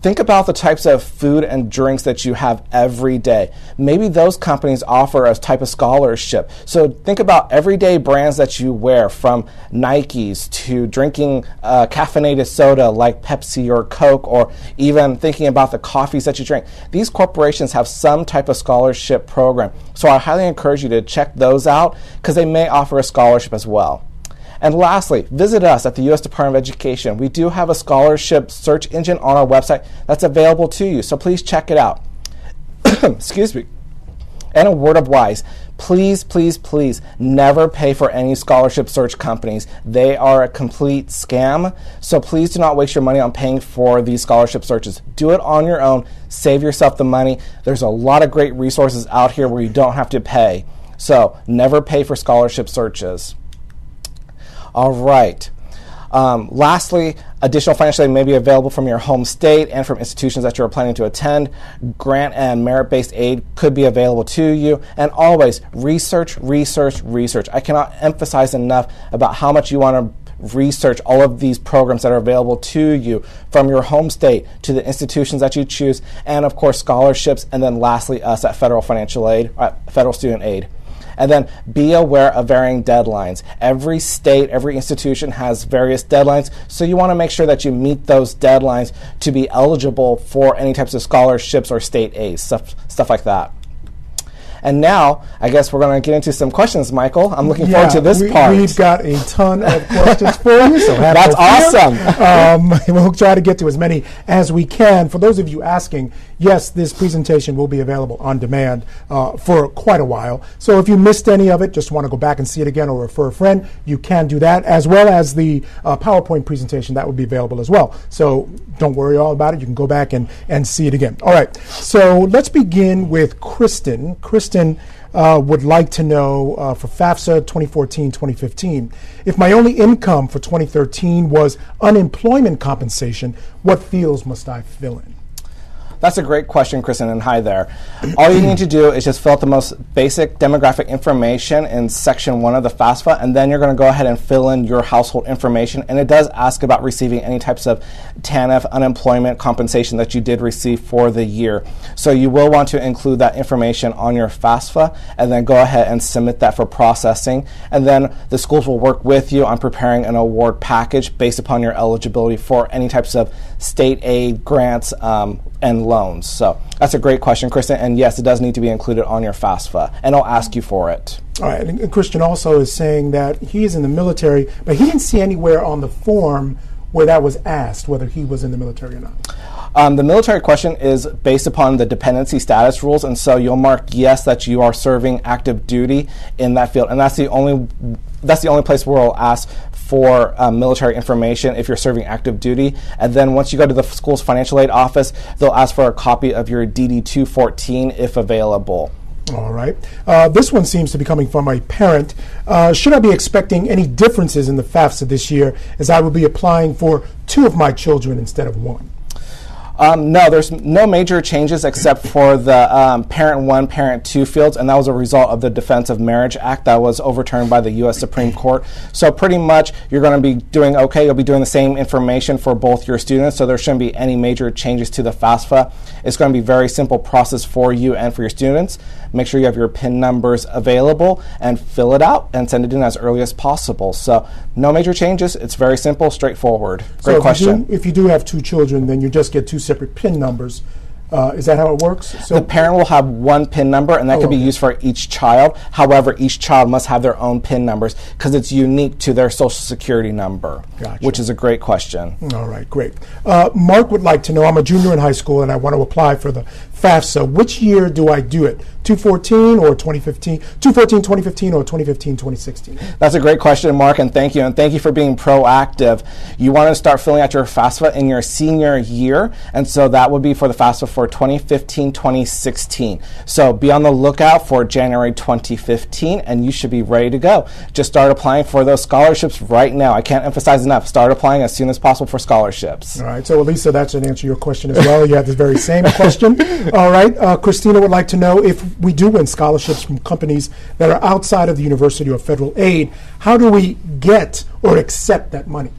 Think about the types of food and drinks that you have every day. Maybe those companies offer a type of scholarship. So think about everyday brands that you wear, from Nikes to drinking caffeinated soda like Pepsi or Coke, or even thinking about the coffees that you drink. These corporations have some type of scholarship program. So I highly encourage you to check those out, because they may offer a scholarship as well. And lastly, visit us at the U.S. Department of Education. We do have a scholarship search engine on our website that's available to you, so please check it out. Excuse me. And a word of wise, please, please, please never pay for any scholarship search companies. They are a complete scam, so please do not waste your money on paying for these scholarship searches. Do it on your own. Save yourself the money. There's a lot of great resources out here where you don't have to pay. So never pay for scholarship searches. All right. Lastly, additional financial aid may be available from your home state and from institutions that you're planning to attend. Grant and merit-based aid could be available to you. And always, research, research, research. I cannot emphasize enough about how much you want to research all of these programs that are available to you, from your home state to the institutions that you choose, and of course scholarships, and then lastly us at Federal Financial Aid, Federal Student Aid. And then be aware of varying deadlines. Every state, every institution has various deadlines, so you want to make sure that you meet those deadlines to be eligible for any types of scholarships or state aid, stuff like that. And now, I guess we're going to get into some questions, Michael. I'm looking forward to this part. We've got a ton of questions for you, so that's awesome. We'll try to get to as many as we can. For those of you asking, yes, this presentation will be available on demand for quite a while. So if you missed any of it, just want to go back and see it again or refer a friend, you can do that, as well as the PowerPoint presentation that will be available as well. So don't worry all about it. You can go back and see it again. All right, so let's begin with Kristen. Kristen would like to know for FAFSA 2014-2015, if my only income for 2013 was unemployment compensation, what fields must I fill in? That's a great question, Kristen, and hi there. All you need to do is just fill out the most basic demographic information in Section 1 of the FAFSA, and then you're going to go ahead and fill in your household information. And it does ask about receiving any types of TANF unemployment compensation that you did receive for the year. So you will want to include that information on your FAFSA, and then go ahead and submit that for processing. And then the schools will work with you on preparing an award package based upon your eligibility for any types of state aid, grants, and loans. So that's a great question, Kristen, and yes, it does need to be included on your FAFSA, and I'll ask you for it. All right, and Christian also is saying that he is in the military, but he didn't see anywhere on the form where that was asked, whether he was in the military or not. The military question is based upon the dependency status rules, and so you'll mark yes that you are serving active duty in that field, and that's the only place where we'll ask for military information if you're serving active duty. And then once you go to the school's financial aid office, they'll ask for a copy of your DD-214 if available. All right. This one seems to be coming from a parent. Should I be expecting any differences in the FAFSA this year, as I will be applying for 2 of my children instead of 1? No, there's no major changes except for the Parent 1, Parent 2 fields, and that was a result of the Defense of Marriage Act that was overturned by the U.S. Supreme Court. So pretty much you're going to be doing okay. You'll be doing the same information for both your students, so there shouldn't be any major changes to the FAFSA. It's going to be a very simple process for you and for your students. Make sure you have your PIN numbers available and fill it out and send it in as early as possible. So no major changes. It's very simple, straightforward. Great question. If you do have 2 children, then you just get 2 separate PIN numbers. Is that how it works? So the parent will have 1 PIN number, and that can be used for each child. However, each child must have their own PIN numbers because it's unique to their Social Security number, which is a great question. All right, great. Mark would like to know, I'm a junior in high school, and I want to apply for the FAFSA. Which year do I do it? 2014 or 2015? 2014, 2015, or 2015, 2016? That's a great question, Mark, and thank you for being proactive. You want to start filling out your FAFSA in your senior year, and so that would be for the FAFSA for 2015, 2016. So be on the lookout for January 2015, and you should be ready to go. Just start applying for those scholarships right now. I can't emphasize enough. Start applying as soon as possible for scholarships. All right, so Elisa, that should answer your question as well. You have the very same question. All right, Christina would like to know, if we do win scholarships from companies that are outside of the university or federal aid, how do we get or accept that money?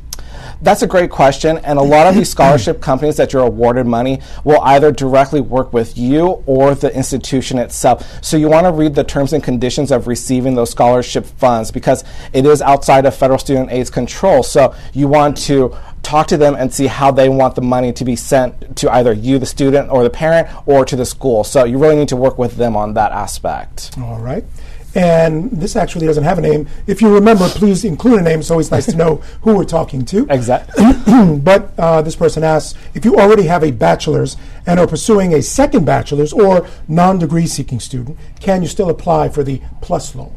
That's a great question, and a lot of these scholarship companies that you're awarded money will either directly work with you or the institution itself. So you want to read the terms and conditions of receiving those scholarship funds, because it is outside of federal student aid's control. So you want to talk to them and see how they want the money to be sent to either you, the student, or the parent, or to the school. So you really need to work with them on that aspect. All right. And this actually doesn't have a name. If you remember, please include a name. It's always nice to know who we're talking to. Exactly. But this person asks, if you already have a bachelor's and are pursuing a second bachelor's or non-degree seeking student, can you still apply for the PLUS loan?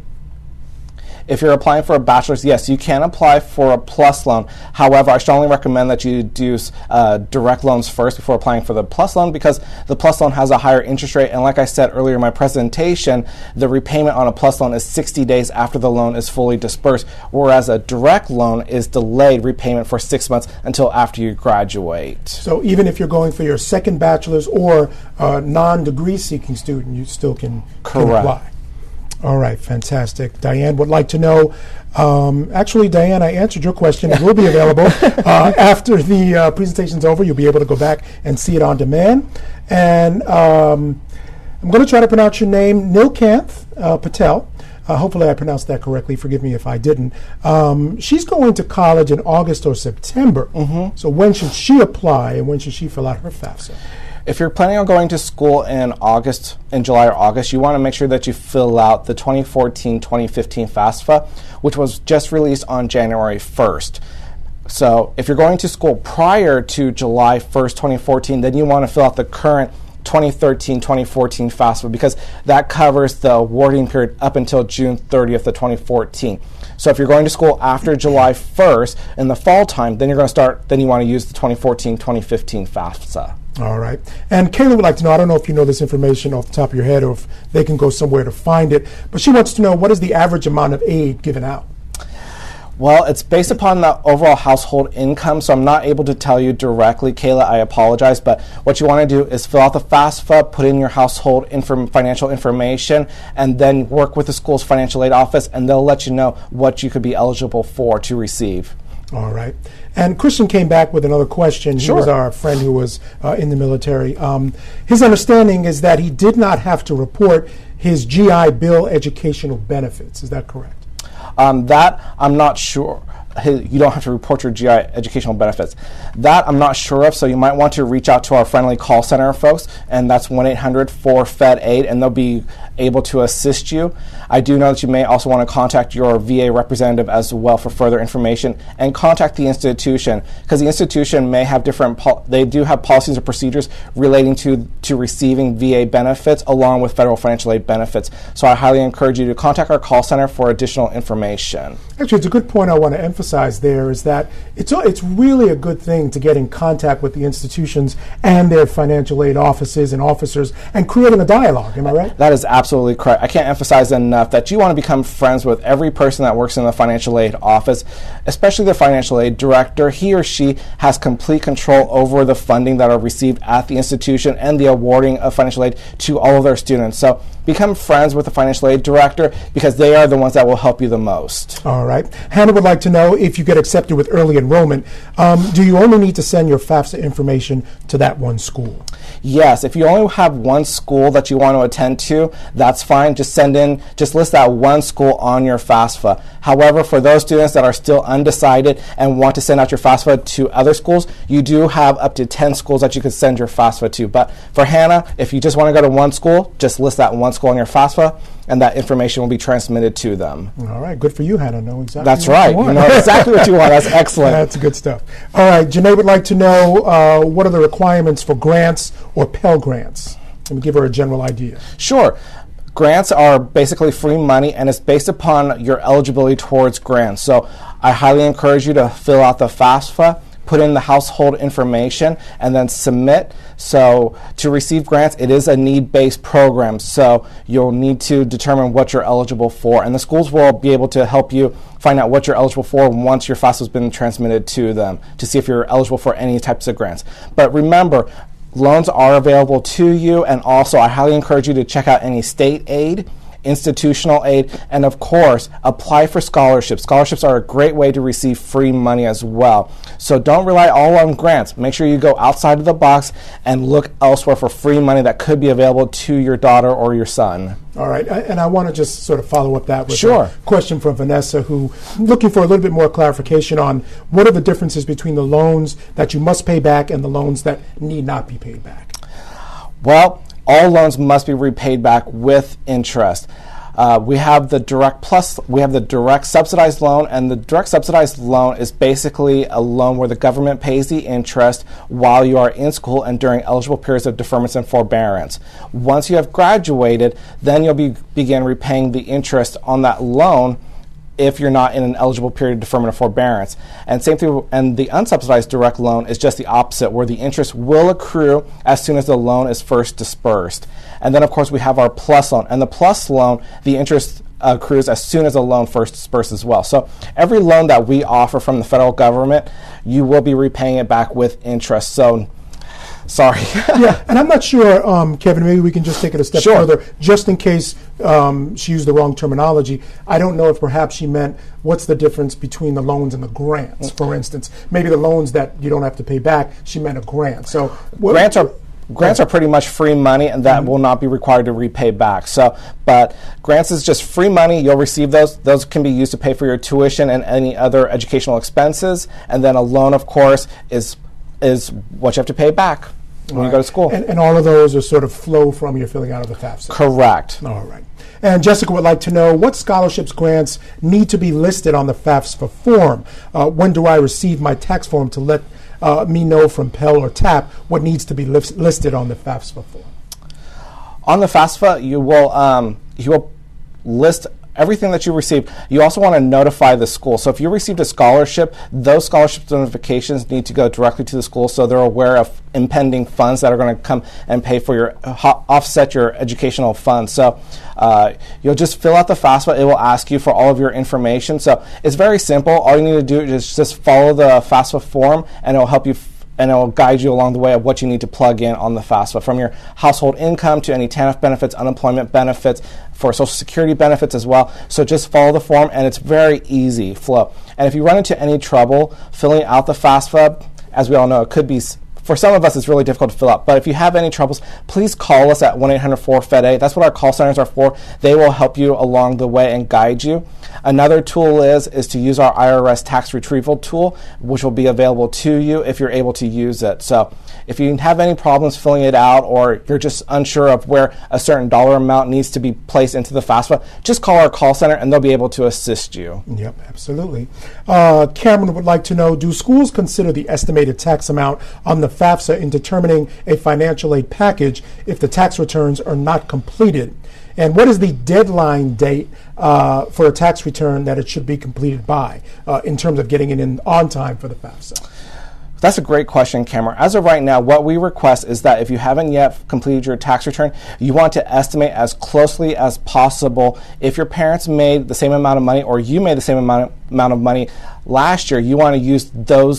If you're applying for a bachelor's, yes, you can apply for a PLUS loan. However, I strongly recommend that you do direct loans first before applying for the PLUS loan, because the PLUS loan has a higher interest rate. And like I said earlier in my presentation, the repayment on a PLUS loan is 60 days after the loan is fully dispersed, whereas a direct loan is delayed repayment for 6 months until after you graduate. So even if you're going for your second bachelor's or non-degree seeking student, you still can apply. All right, fantastic. Diane would like to know, actually, Diane, I answered your question. It will be available after the presentation's over. You'll be able to go back and see it on demand. And I'm going to try to pronounce your name, Nilkanth Patel. hopefully I pronounced that correctly, forgive me if I didn't. She's going to college in August or September. So when should she apply and when should she fill out her FAFSA? If you're planning on going to school in July or August, you want to make sure that you fill out the 2014-2015 FAFSA, which was just released on January 1st. So if you're going to school prior to July 1st, 2014, then you want to fill out the current 2013-2014 FAFSA because that covers the awarding period up until June 30th of 2014. So if you're going to school after July 1st in the fall time, then you want to use the 2014-2015 FAFSA. All right. And Kayla would like to know, I don't know if you know this information off the top of your head or if they can go somewhere to find it, but she wants to know what is the average amount of aid given out? Well, it's based upon the overall household income, so I'm not able to tell you directly, Kayla. I apologize, but what you want to do is fill out the FAFSA, put in your household financial information, and then work with the school's financial aid office, and they'll let you know what you could be eligible for to receive. All right. And Christian came back with another question. Sure. He was our friend who was in the military. His understanding is that he did not have to report his GI Bill educational benefits. Is that correct? That I'm not sure. You don't have to report your GI educational benefits. That I'm not sure of, so you might want to reach out to our friendly call center folks, and that's 1-800-4-FED-AID, and they'll be able to assist you. I do know that you may also want to contact your VA representative as well for further information, and contact the institution, because the institution may have they do have policies and procedures relating to receiving VA benefits along with federal financial aid benefits. So I highly encourage you to contact our call center for additional information. Actually, it's a good point I want to emphasize there is that it's really a good thing to get in contact with the institutions and their financial aid offices and officers and creating a dialogue. Am I right? That is absolutely correct. I can't emphasize enough that you want to become friends with every person that works in the financial aid office, especially the financial aid director. He or she has complete control over the funding that are received at the institution and the awarding of financial aid to all of their students. So become friends with the financial aid director because they are the ones that will help you the most. All right. Hannah would like to know if you get accepted with early enrollment, do you only need to send your FAFSA information to that one school? Yes. If you only have one school that you want to attend to, that's fine. Just list that one school on your FAFSA. However, for those students that are still undecided and want to send out your FAFSA to other schools, you do have up to 10 schools that you could send your FAFSA to. But for Hannah, if you just want to go to one school, just list that one school on your FAFSA, and that information will be transmitted to them. All right, good for you, Hannah. Know exactly. That's right. You know exactly what you want. That's excellent. That's good stuff. All right, Janae would like to know what are the requirements for grants or Pell Grants? Let me give her a general idea. Sure. Grants are basically free money, and it's based upon your eligibility towards grants. So I highly encourage you to fill out the FAFSA, put in the household information, and then submit. So to receive grants, it is a need-based program, so you'll need to determine what you're eligible for, and the schools will be able to help you find out what you're eligible for once your FAFSA has been transmitted to them to see if you're eligible for any types of grants. But remember, loans are available to you, and also I highly encourage you to check out any state aid, institutional aid, and of course, apply for scholarships. Scholarships are a great way to receive free money as well. So don't rely all on grants. Make sure you go outside of the box and look elsewhere for free money that could be available to your daughter or your son. All right, and I want to just sort of follow up that with Sure. a question from Vanessa, who looking for a little bit more clarification on what are the differences between the loans that you must pay back and the loans that need not be paid back. Well, all loans must be repaid back with interest. We have the direct subsidized loan, and the direct subsidized loan is basically a loan where the government pays the interest while you are in school and during eligible periods of deferments and forbearance. Once you have graduated, then you'll begin repaying the interest on that loan if you're not in an eligible period of deferment or forbearance. And same thing, and the unsubsidized direct loan is just the opposite, where the interest will accrue as soon as the loan is first dispersed. And then, of course, we have our PLUS loan. And the PLUS loan, the interest accrues as soon as the loan first dispersed as well. So every loan that we offer from the federal government, you will be repaying it back with interest. So sorry. Yeah, and I'm not sure, Kevin, maybe we can just take it a step Sure. further, just in case she used the wrong terminology. I don't know if perhaps she meant what's the difference between the loans and the grants, for instance. Maybe the loans that you don't have to pay back, she meant a grant. So Grants are pretty much free money, and that will not be required to repay back. So, but grants is just free money. You'll receive those. Those can be used to pay for your tuition and any other educational expenses. And then a loan, of course, is what you have to pay back when you go to school. And all of those are sort of flow from your filling out of the FAFSA. Correct. All right. And Jessica would like to know what scholarships grants need to be listed on the FAFSA form. When do I receive my tax form to let me know from Pell or TAP what needs to be listed on the FAFSA form? On the FAFSA, you will list everything that you received. You also want to notify the school. So if you received a scholarship, those scholarship notifications need to go directly to the school so they're aware of impending funds that are going to come and pay for your offset your educational funds. So you'll just fill out the FAFSA. It will ask you for all of your information. So it's very simple. All you need to do is just follow the FAFSA form, and it will help you and it will guide you along the way of what you need to plug in on the FAFSA, from your household income to any TANF benefits, unemployment benefits, for Social Security benefits as well. So just follow the form, and it's very easy flow. And if you run into any trouble filling out the FAFSA, as we all know, it could be, for some of us, it's really difficult to fill out. But if you have any troubles, please call us at 1-800-4FED-A. That's what our call centers are for. They will help you along the way and guide you. Another tool is to use our IRS tax retrieval tool, which will be available to you if you're able to use it. So if you have any problems filling it out, or you're just unsure of where a certain dollar amount needs to be placed into the FAFSA, just call our call center and they'll be able to assist you. Yep, absolutely. Cameron would like to know, do schools consider the estimated tax amount on the FAFSA in determining a financial aid package if the tax returns are not completed? And what is the deadline date for a tax return that it should be completed by in terms of getting it in on time for the FAFSA? That's a great question, Cameron. As of right now, what we request is that if you haven't yet completed your tax return, you want to estimate as closely as possible. If your parents made the same amount of money, or you made the same amount of money last year, you want to use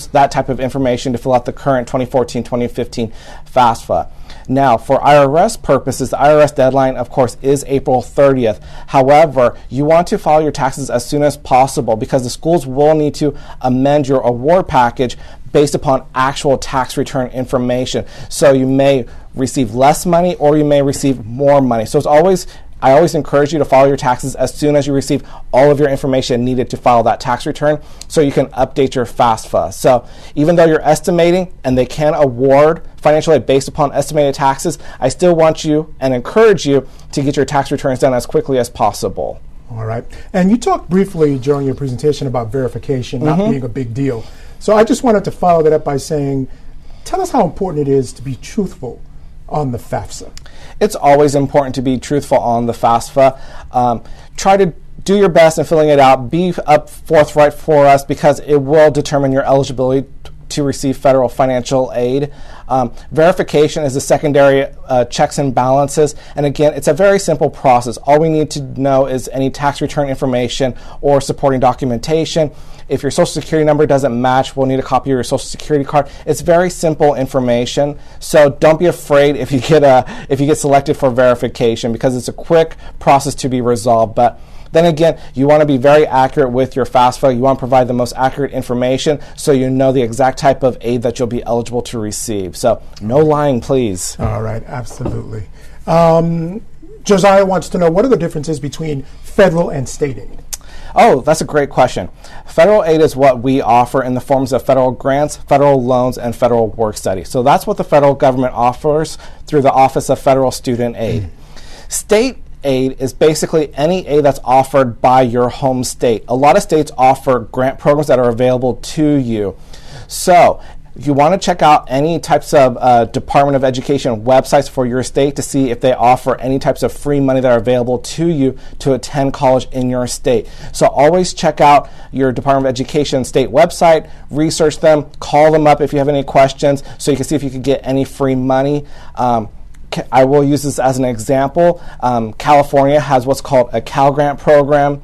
that type of information to fill out the current 2014-2015 FAFSA. Now, for IRS purposes, the IRS deadline, of course, is April 30th. However, you want to file your taxes as soon as possible, because the schools will need to amend your award package based upon actual tax return information. So you may receive less money, or you may receive more money. So I always encourage you to file your taxes as soon as you receive all of your information needed to file that tax return, so you can update your FAFSA. So even though you're estimating and they can award financial aid based upon estimated taxes, I still want you and encourage you to get your tax returns done as quickly as possible. All right. And you talked briefly during your presentation about verification not being a big deal. So I just wanted to follow that up by saying, tell us how important it is to be truthful on the FAFSA. It's always important to be truthful on the FAFSA. Try to do your best in filling it out. Be forthright for us, because it will determine your eligibility to receive federal financial aid. Verification is the secondary checks and balances. And again, it's a very simple process. All we need to know is any tax return information or supporting documentation. If your Social Security number doesn't match, we'll need a copy of your Social Security card. It's very simple information. So don't be afraid if you get selected for verification, because it's a quick process to be resolved. But then again, you want to be very accurate with your FAFSA. You want to provide the most accurate information so you know the exact type of aid that you'll be eligible to receive. So no lying, please. All right, absolutely. Josiah wants to know, what are the differences between federal and state aid? Oh, that's a great question. Federal aid is what we offer in the forms of federal grants, federal loans, and federal work study. So that's what the federal government offers through the Office of Federal Student Aid. State aid is basically any aid that's offered by your home state. A lot of states offer grant programs that are available to you. So you want to check out any types of Department of Education websites for your state to see if they offer any types of free money that are available to you to attend college in your state. So always check out your Department of Education state website, research them, call them up if you have any questions, so you can see if you can get any free money. I will use this as an example. California has what's called a Cal Grant program.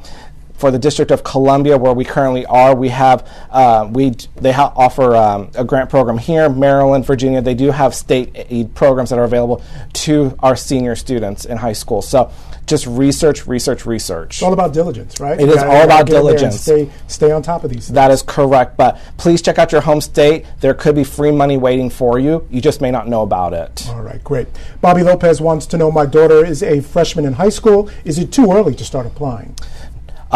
For the District of Columbia, where we currently are, we have offer a grant program here. Maryland, Virginia, they do have state aid programs that are available to our senior students in high school. So just research. It's all about diligence, right? It is all about diligence. Stay on top of these things. That is correct. But please check out your home state. There could be free money waiting for you. You just may not know about it. All right, great. Bobby Lopez wants to know, my daughter is a freshman in high school. Is it too early to start applying?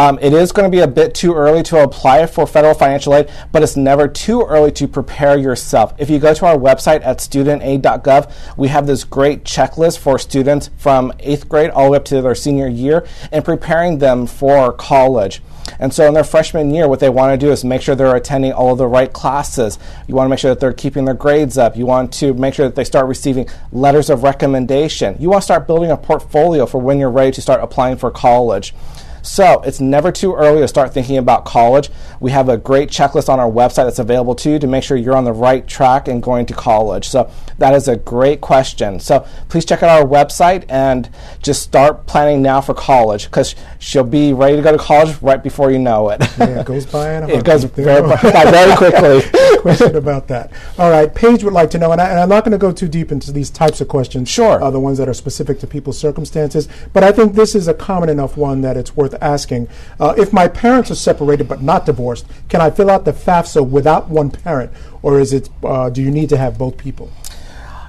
It is going to be a bit too early to apply for federal financial aid, but it's never too early to prepare yourself. If you go to our website at studentaid.gov, we have this great checklist for students from 8th grade all the way up to their senior year and preparing them for college. And so in their freshman year, what they want to do is make sure they're attending all of the right classes. You want to make sure that they're keeping their grades up. You want to make sure that they start receiving letters of recommendation. You want to start building a portfolio for when you're ready to start applying for college. So it's never too early to start thinking about college. We have a great checklist on our website that's available to you to make sure you're on the right track and going to college. So that is a great question. So please check out our website and just start planning now for college, because she'll be ready to go to college right before you know it. Yeah, it goes by in a It goes very quickly. Question about that. All right, Paige would like to know, and I'm not going to go too deep into these types of questions, sure, the ones that are specific to people's circumstances, but I think this is a common enough one that it's worth asking. If my parents are separated but not divorced, can I fill out the FAFSA without one parent, or is it? Do you need to have both people?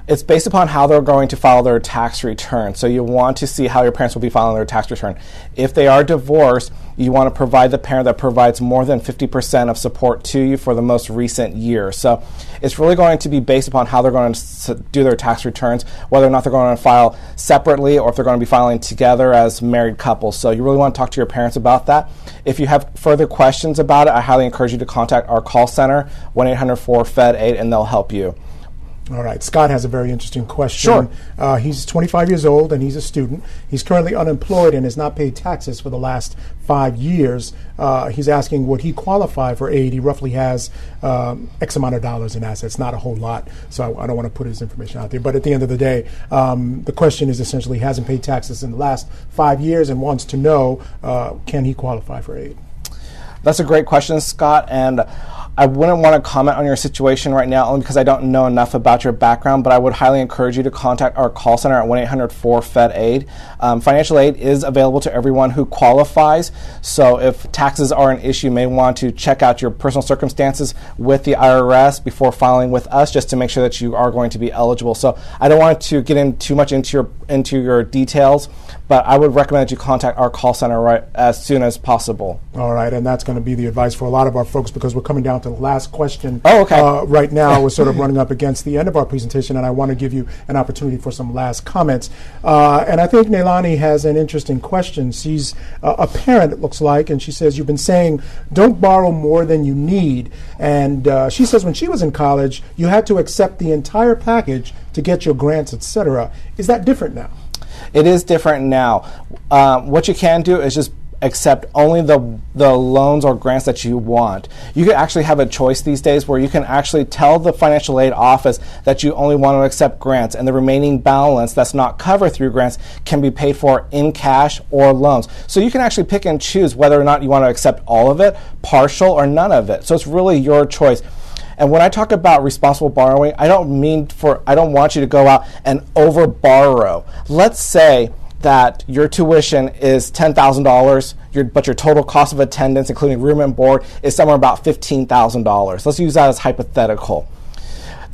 It's based upon how they're going to file their tax return. So you want to see how your parents will be filing their tax return. If they are divorced, you want to provide the parent that provides more than 50% of support to you for the most recent year. So it's really going to be based upon how they're going to do their tax returns, whether or not they're going to file separately or if they're going to be filing together as married couples. So you really want to talk to your parents about that. If you have further questions about it, I highly encourage you to contact our call center, 1-800-4-FED-8, and they'll help you. All right. Scott has a very interesting question. Sure. He's 25 years old and he's a student. He's currently unemployed and has not paid taxes for the last 5 years. He's asking, would he qualify for aid? He roughly has X amount of dollars in assets, not a whole lot. So I don't want to put his information out there. But at the end of the day, the question is essentially he hasn't paid taxes in the last 5 years and wants to know, can he qualify for aid? That's a great question, Scott, and I wouldn't want to comment on your situation right now only because I don't know enough about your background, but I would highly encourage you to contact our call center at 1-800-4-FED-AID. Financial aid is available to everyone who qualifies, so if taxes are an issue, you may want to check out your personal circumstances with the IRS before filing with us, just to make sure that you are going to be eligible. So I don't want to get in too much into your details, but I would recommend that you contact our call center right as soon as possible. All right, and that's going to be the advice for a lot of our folks because we're coming down to the last question. Oh, okay. Right now, we're sort of running up against the end of our presentation, and I want to give you an opportunity for some last comments. And I think Neilani has an interesting question. She's a parent, it looks like, and she says, you've been saying don't borrow more than you need. And she says when she was in college, you had to accept the entire package to get your grants, etc. Is that different now? It is different now. What you can do is just accept only the loans or grants that you want. You can actually have a choice these days where you can actually tell the financial aid office that you only want to accept grants, and the remaining balance that's not covered through grants can be paid for in cash or loans. So you can actually pick and choose whether or not you want to accept all of it, partial, or none of it. So it's really your choice. And when I talk about responsible borrowing, I don't want you to go out and over borrow. Let's say that your tuition is $10,000, but your total cost of attendance, including room and board, is somewhere about $15,000. Let's use that as hypothetical.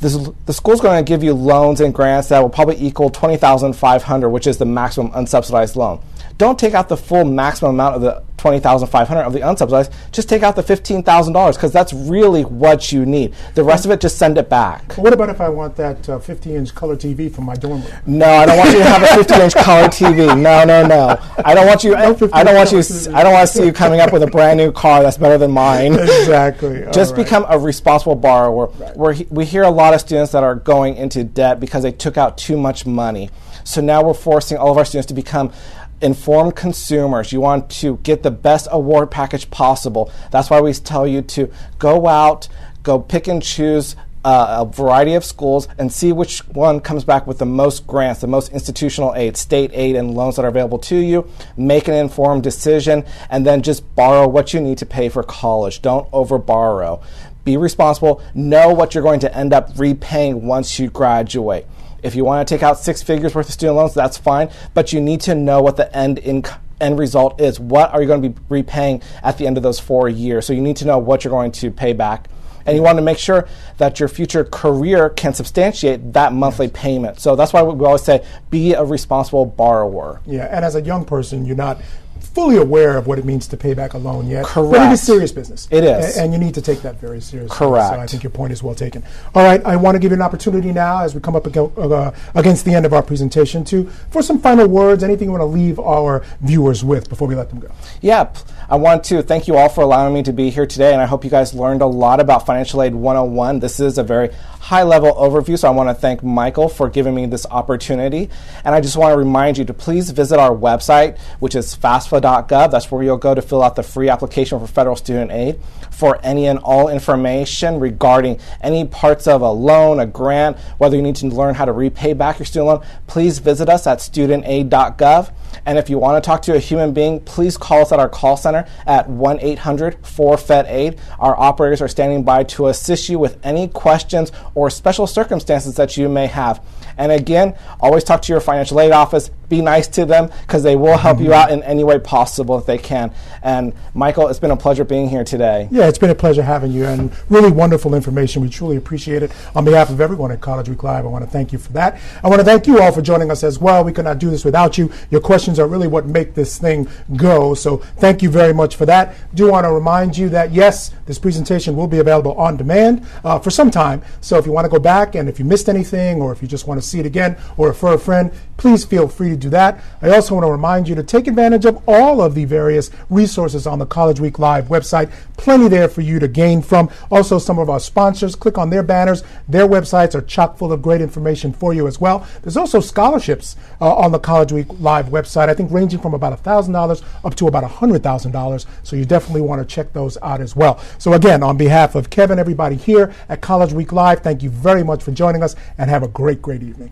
The school's going to give you loans and grants that will probably equal $20,500, which is the maximum unsubsidized loan. Don't take out the full maximum amount of the $20,500 of the unsubsidized. Just take out the $15,000 because that's really what you need. The rest of it, just send it back. What about if I want that 50-inch color TV for my dorm room? No, I don't want you to have a 50-inch color TV. No. I don't want you. I don't want to see you coming up with a brand new car that's better than mine. Exactly. Just become a responsible borrower. Right. We hear a lot of students that are going into debt because they took out too much money. So now we're forcing all of our students to become informed consumers. You want to get the best award package possible. That's why we tell you to go out, go pick and choose a variety of schools and see which one comes back with the most grants, the most institutional aid, state aid, and loans that are available to you. Make an informed decision, and then just borrow what you need to pay for college. Don't over borrow. Be responsible. Know what you're going to end up repaying once you graduate. If you want to take out 6 figures worth of student loans, that's fine, but you need to know what the end result is. What are you going to be repaying at the end of those 4 years? So you need to know what you're going to pay back. And you want to make sure that your future career can substantiate that monthly payment. So that's why we always say, be a responsible borrower. Yeah, and as a young person, you're not fully aware of what it means to pay back a loan yet. Correct. But it is serious business. It is. And you need to take that very seriously. Correct. So I think your point is well taken. All right, I want to give you an opportunity now as we come up against the end of our presentation for some final words, anything you want to leave our viewers with before we let them go. Yep. I want to thank you all for allowing me to be here today, and I hope you guys learned a lot about Financial Aid 101. This is a very high-level overview, so I want to thank Michael for giving me this opportunity. And I just want to remind you to please visit our website, which is fafsa.gov. That's where you'll go to fill out the free application for federal student aid for any and all information regarding any parts of a loan, a grant, whether you need to learn how to repay back your student loan. Please visit us at studentaid.gov. And if you want to talk to a human being, please call us at our call center at 1-800-4FED-AID. Our operators are standing by to assist you with any questions or special circumstances that you may have. And again, always talk to your financial aid office. Be nice to them because they will help you out in any way possible if they can. And Michael, it's been a pleasure being here today. Yeah, it's been a pleasure having you, and really wonderful information. We truly appreciate it. On behalf of everyone at College Week Live, I want to thank you for that. I want to thank you all for joining us as well. We could not do this without you. Your questions are really what make this thing go. So thank you very much for that. Do want to remind you that, yes, this presentation will be available on demand for some time. So if you want to go back and if you missed anything or if you just want to see it again or refer a friend, please feel free to do that. I also want to remind you to take advantage of all of the various resources on the College Week Live website. Plenty there for you to gain from. Also, some of our sponsors, click on their banners. Their websites are chock full of great information for you as well. There's also scholarships on the College Week Live website, I think ranging from about $1,000 up to about $100,000. So you definitely want to check those out as well. So again, on behalf of Kevin, everybody here at College Week Live, thank you very much for joining us and have a great, great evening.